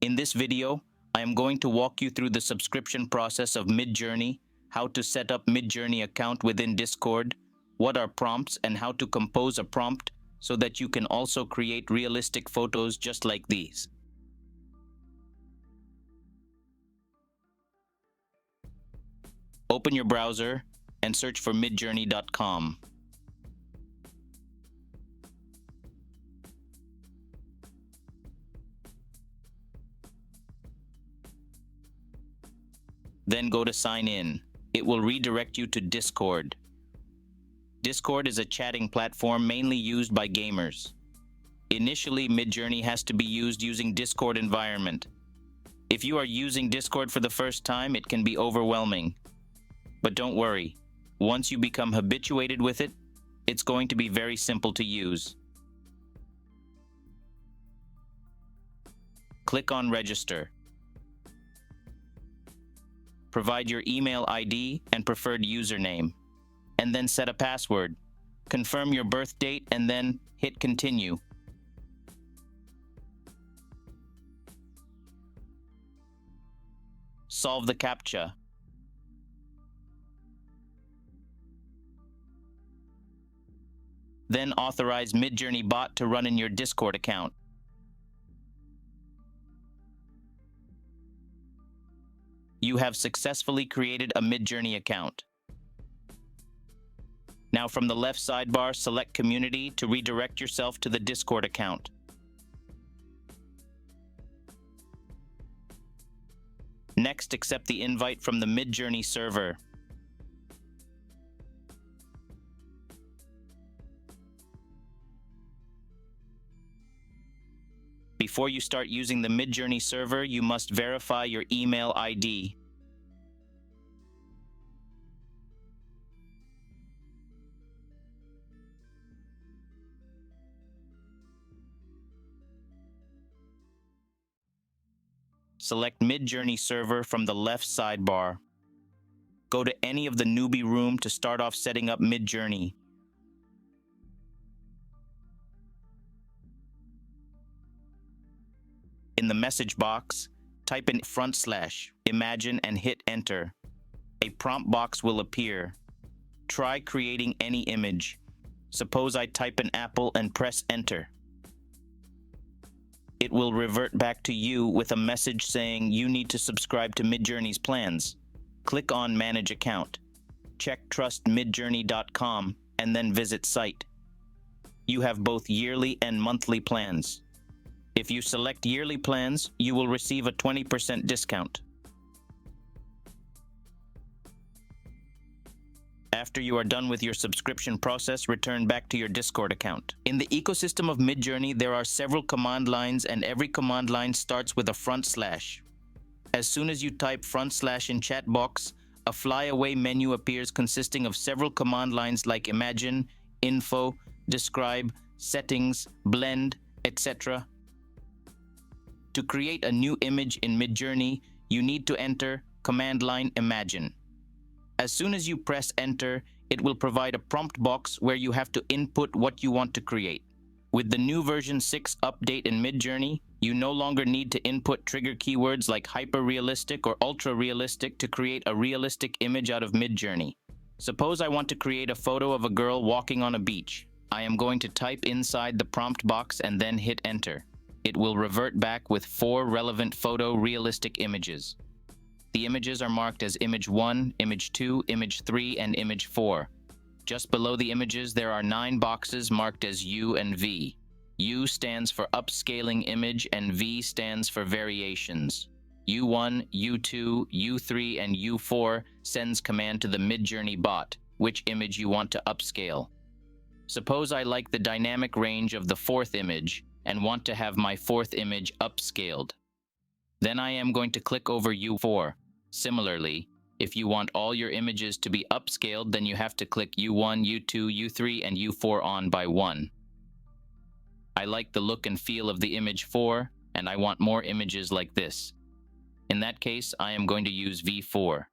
In this video, I am going to walk you through the subscription process of Midjourney, how to set up Midjourney account within Discord, what are prompts, and how to compose a prompt so that you can also create realistic photos just like these. Open your browser and search for midjourney.com. Then go to sign in. It will redirect you to Discord. Discord is a chatting platform mainly used by gamers. Initially, Midjourney has to be used using Discord environment. If you are using Discord for the first time, it can be overwhelming. But don't worry, once you become habituated with it, it's going to be very simple to use. Click on Register. Provide your email ID and preferred username, and then set a password. Confirm your birth date and then hit Continue. Solve the CAPTCHA. Then authorize Midjourney bot to run in your Discord account. You have successfully created a Midjourney account. Now from the left sidebar, select Community to redirect yourself to the Discord account. Next, accept the invite from the Midjourney server. Before you start using the Midjourney server, you must verify your email ID. Select Midjourney server from the left sidebar. Go to any of the newbie room to start off setting up Midjourney. In the message box, type in /imagine and hit enter. A prompt box will appear. Try creating any image. Suppose I type an apple and press enter. It will revert back to you with a message saying you need to subscribe to Midjourney's plans. Click on Manage Account. Check trustmidjourney.com and then visit site. You have both yearly and monthly plans. If you select yearly plans, you will receive a 20% discount. After you are done with your subscription process, return back to your Discord account. In the ecosystem of Midjourney, there are several command lines, and every command line starts with a /. As soon as you type / in chat box, a flyaway menu appears consisting of several command lines like imagine, info, describe, settings, blend, etc. To create a new image in Midjourney, you need to enter command line imagine. As soon as you press enter, it will provide a prompt box where you have to input what you want to create. With the new version 6 update in Midjourney, you no longer need to input trigger keywords like hyper-realistic or ultra-realistic to create a realistic image out of Midjourney. Suppose I want to create a photo of a girl walking on a beach. I am going to type inside the prompt box and then hit enter. It will revert back with 4 relevant photo-realistic images. The images are marked as Image 1, Image 2, Image 3, and Image 4. Just below the images, there are 9 boxes marked as U and V. U stands for upscaling image and V stands for variations. U1, U2, U3, and U4 sends command to the Midjourney bot, which image you want to upscale. Suppose I like the dynamic range of the 4th image and want to have my 4th image upscaled. Then I am going to click over U4. Similarly, if you want all your images to be upscaled, then you have to click U1, U2, U3, and U4 on by 1. I like the look and feel of the image 4, and I want more images like this. In that case, I am going to use V4.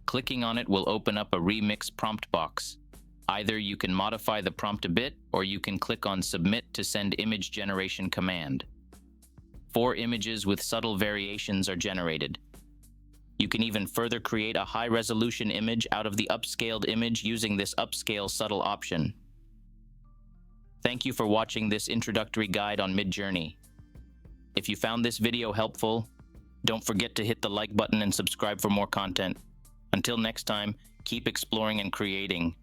Clicking on it will open up a remix prompt box. Either you can modify the prompt a bit, or you can click on Submit to send image generation command. 4 images with subtle variations are generated. You can even further create a high-resolution image out of the upscaled image using this upscale subtle option. Thank you for watching this introductory guide on Midjourney. If you found this video helpful, don't forget to hit the like button and subscribe for more content. Until next time, keep exploring and creating.